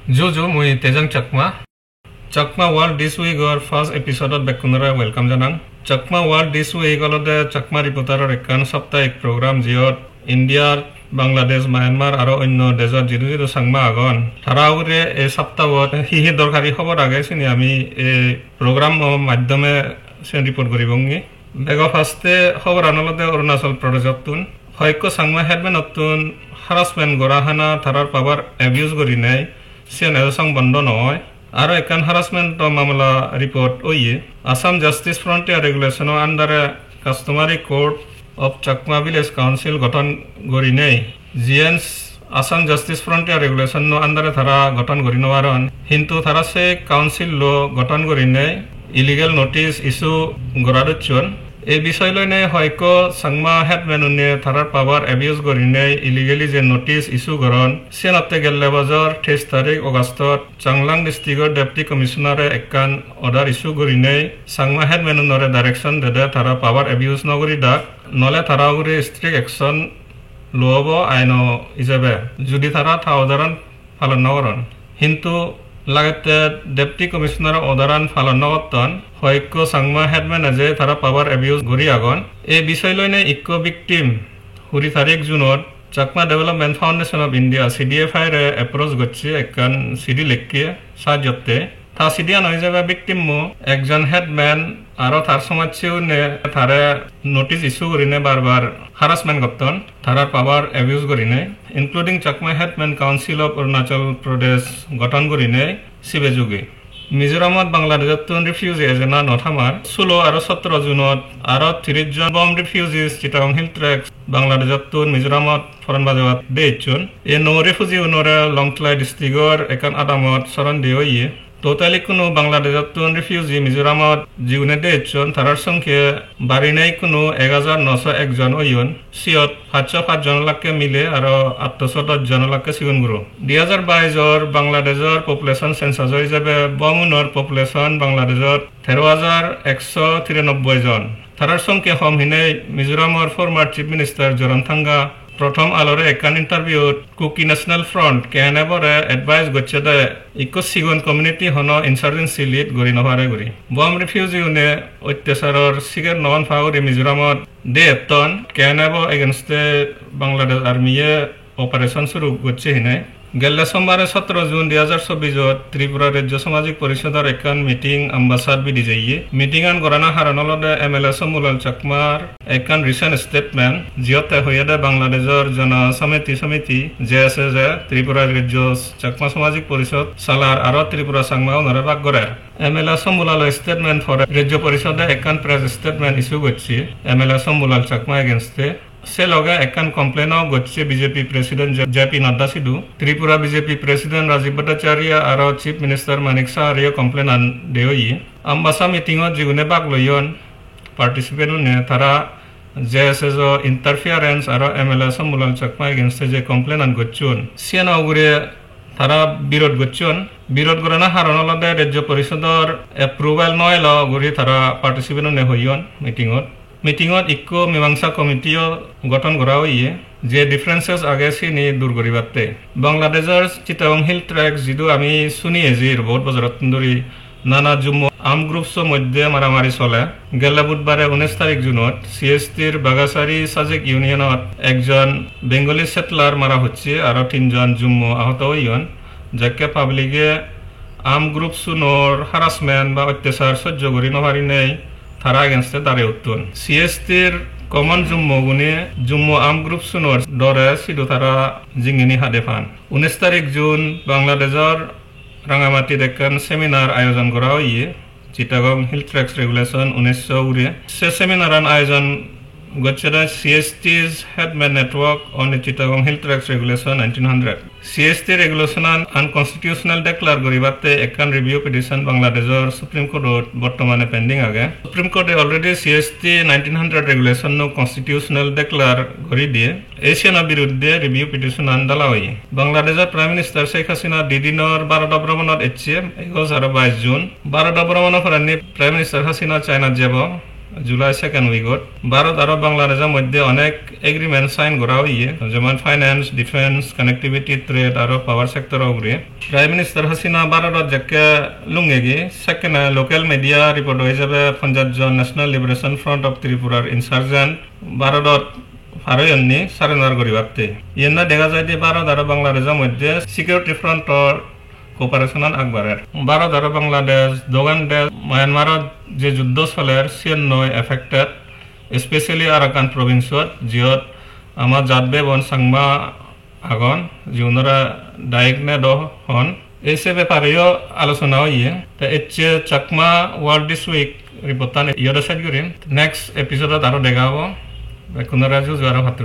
Jojo mui Tejang Chakma World this week or first episode of Bekunara welcome janang. Chakma World this week olode Chakma reporter ekkan saptahik program jiot India, Bangladesh, Myanmar aro onno desot jiru sangma agon. Thara ugure e saptahot hihi dorkari khobor age sini ami e program maddhome sen report koribongi. Bego faste khobor anolode Arunachal Pradeshotun hoyko sangma headman otun harassment gorahana tharar power abuse gori nei sen edosang bondo noy. Aro ekkan harassment mamla report oye Assam Justice Frontier Regulation under Customary Court of Chakma Village Council গঠন গরি নেই জিএনস Assam justice frontier regulation নো আন্ডারে তারা গঠন গরি নবারন কিন্তু তারা সে কাউন্সিল লো গঠন গরি নেই ইলিগাল নোটিস ইস্যু গরাদুচন এই বিষয় লৈ নে হয়কো সাংমা হেডম্যান উনে তারার পাওয়ার অ্যাবিউজ গরি নেই ইলিগালি যে নোটিস ইস্যু গরন সেনতে গেলে বজর 23 তারিখ আগস্টত চাংলাং ডিস্ট্রিক্টর ডেপুটি কমিশনারে একখান অর্ডার ইস্যু গরি নেই সাংমা হেডম্যান উনরে ডাইরেকশন দেদে তারা পাওয়ার অ্যাবিউজ নগরি ডাক নলে তারা উরে স্ট্রিক্ট অ্যাকশন লব আইন হিসাবে যদি তারা তা উদাহরণ পালন নকরন কিন্তু লাগতে ডেপুটি কমিশনার উদাহরণ পালন নকরতন হয়কো সাংমা হেডম্যান যে তারা পাওয়ার অ্যাবিউজ গরি আগন এই বিষয় লইনে ইকো ভিকটিম 20 তারিখ জুনত Chakma development foundation of India CDFI রে অ্যাপ্রোচ করছে একখান সিডি লিখকে সাহায্যতে তা সিডিয়া নয় যাবে ভিকটিম মো একজন হেডম্যান আরো তার সমাজেও নে তারে নোটিস ইস্যু করিনে বারবার হারাসমেন্ট করতন তারার পাওয়ার অ্যাবিউজ করিনে including Chakma headman council of Arunachal Pradesh গঠন করিনে শিবেযোগী মিজোরামত বাংলাদেশত রিফিউজি এজেনা নথামার 16 আর 17 জুনত আর 30 জন বম রিফিউজিস চিটাগং হিল ট্রেক্স বাংলাদেশত মিজোরামত ফরেন বাজাত দেইছুন এ নো রিফিউজি উনরে লংথলাই ডিস্ট্রিক্টর একান আদামত সরণ দিওয়ে টোটালি কোনো বাংলাদেশত রিফিউজি মিজোরামত জিউনে দেইছুন তারার সংখ্যা বাড়ি নাই কোনো 1901 জন ওয়ন সিয়ত 505 জন লাখকে মিলে আর 810 জন লাখকে সিগুন গুরু 2022 অর বাংলাদেশৰ পপুলেশন সেন্সাস হিসাবে বমুনৰ পপুলেশন বাংলাদেশত 13193 জন তাৰাৰ সংখ্যা কম হিনে মিজোৰামৰ ফর্মার চিফ মিনিস্টার জোরামথাঙ্গা প্রথম আলোরে একখান ইন্টারভিউ কুকি ন্যাশনাল ফ্রন্ট কেনেবরে এডভাইস গচ্ছে দে ইকো সিগন কমিউনিটি হন ইনসার্জেন্সি লিড গরি নহারে গরি বম রিফিউজি উনে অত্যাচারর সিগের নন ফাউরি মিজোরামত দে এতন কেনেব এগেনস্ট বাংলাদেশ আর্মিয়ে অপারেশন শুরু গচ্ছে হিনে গেলে সোমবারে 17 জুন 2024 ত্রিপুরা রাজ্য সামাজিক পরিষদের একখান মিটিং আম্বাসাদ বিধি যাইয়ে মিটিং আন গরানা হারানলদে এমএলএ সমুলাল চাকমার একখান রিসেন্ট স্টেটমেন্ট জিয়তে হইয়াদে বাংলাদেশের সমিতি জেএসএ ত্রিপুরা রাজ্য চাকমা সামাজিক পরিষদ সালার আর ত্রিপুরা সাংমাও নরে ভাগ করে এমএলএ সমুলাল স্টেটমেন্ট ফর রাজ্য পরিষদে একখান প্রেস স্টেটমেন্ট ইস্যু করছে এমএলএ সমুলাল চাকমা এগেনস্টে সে লগে একখান কমপ্লেনও গচ্ছে বিজেপি প্রেসিডেন্ট জেপি নাড্ডা সিধু ত্রিপুরা বিজেপি প্রেসিডেন্ট রাজীব ভট্টাচার্য আর চিফ মিনিস্টার মানিক সাহারিয়া কমপ্লেন আন দেওয়ি আম্বাসা মিটিংত যিগুনে ভাগ লইয়ন পার্টিসিপেট নে তারা জেএসএস ইন্টারফিয়ারেন্স আর এমএলএ সমুলাল চাকমা এগেনস্টে যে কমপ্লেন আন গচ্ছুন সিয়ান অগুরে তারা বিরোধ গচ্ছুন বিরোধ করে না হারণলদে রাজ্য পরিষদর এপ্রুভাল নয় ল গুরি তারা পার্টিসিপেট নে হইয়ন মিটিংত ইকো মীমাংসা কমিটিও গঠন করা হইয়ে যে ডিফারেন্সেস আগে সিনি দূর করিবাতে বাংলাদেশের চিটাগং হিল ট্রেক যিটো আমি শুনি এজির বহুত বছৰত ধৰি নানা জুম্মু আর্ম গ্রুপস মধ্যে মারামারি চলে গেলে বুধবারে 19 তারিখ জুনত সিএসটির বাগাসারি সাজেক ইউনিয়নত একজন বেঙ্গলি সেটলার মারা হচ্ছে আর 3 জন জুম্মু আহত হইয়ন যাকে পাবলিকে আর্ম গ্রুপসুনোর হারাসমেন্ট বা অত্যাচার সহ্য করি নপারি নেই তারা এগেনস্টে দাঁড়িয়ে উঠতুন সিএসটির কমন জুম্মু আর্ম গ্রুপ সুনোর দরে সিধু তারা জিঙ্গিনি হাদে ফান 19 তারিখ জুন বাংলাদেশের রাঙামাটি একখান সেমিনার আয়োজন করা হইয়ে চিটাগং হিল ট্রেক্স রেগুলেশন 1900 উড়ে সে সেমিনার আয়োজন গচ্ছে সিএসটি's headman network on the Chittagong Hill Tracks Regulation 1900 CST regulation unconstitutional declare গরিবাতে একখান রিভিউ পিটিশন বাংলাদেশের সুপ্রিম কোর্টত বর্তমানে পেন্ডিং আগে সুপ্রিম কোর্টে অলরেডি CST 1900 রেগুলেশন নো কনস্টিটিউশনাল ডিক্লেয়ার করি দিয়ে এশিয়ানের বিরুদ্ধে রিভিউ পিটিশন আনদালা হই বাংলাদেশের প্রাইম মিনিস্টার শেখ হাসিনা দিদিনর 12টা ভ্রমণত এসছে 2022 জুন 12টা ভ্রমণের পরে প্রাইম মিনিস্টার হাসিনা চায়না যাব জুলাই সেকেন্ড উইকত ভারত আর বাংলাদেশের মধ্যে অনেক এগ্রিমেন্ট সাইন করা হইয়ে যেমন ফাইন্যান্স ডিফেন্স কানেক্টিভিটি ট্রেড আর পাওয়ার সেক্টর উপরে প্রাইম মিনিস্টার হাসিনা ভারতত যাকে লুঙ্গেগি সেকেন্ড লোকাল মিডিয়া রিপোর্ট হিসাবে Punjab national liberation front of ত্রিপুরার ইনসার্জেন্ট ভারতত ফারয়নি সারেন্ডার করিবাতে ইয়েনা দেখা যায় যে ভারত আর বাংলাদেশের মধ্যে সিকিউরিটি ফ্রন্টর কোপারেশন আগবাড়ের ভারত আর বাংলাদেশ দোগান দেশ মায়ানমারত যে যুদ্ধ চলের চিয়ান্নয় এফেক্টেড স্পেচিয়েলি আরাকান প্রভিন্সত যিহত আমার জাতবে বন সাংমা আগন যিওনরা ডাইগনে হন এই সে ব্যাপারেও আলোচনা হইয়ে তা এচ্ছে চাকমা ওয়ার্ল্ড দিস উইক রিপোর্টান ইয়দা সাইড করিম নেক্সট এপিসোডত আরো দেখা হবো কোনো রাজু জোয়ারা ভাতৃ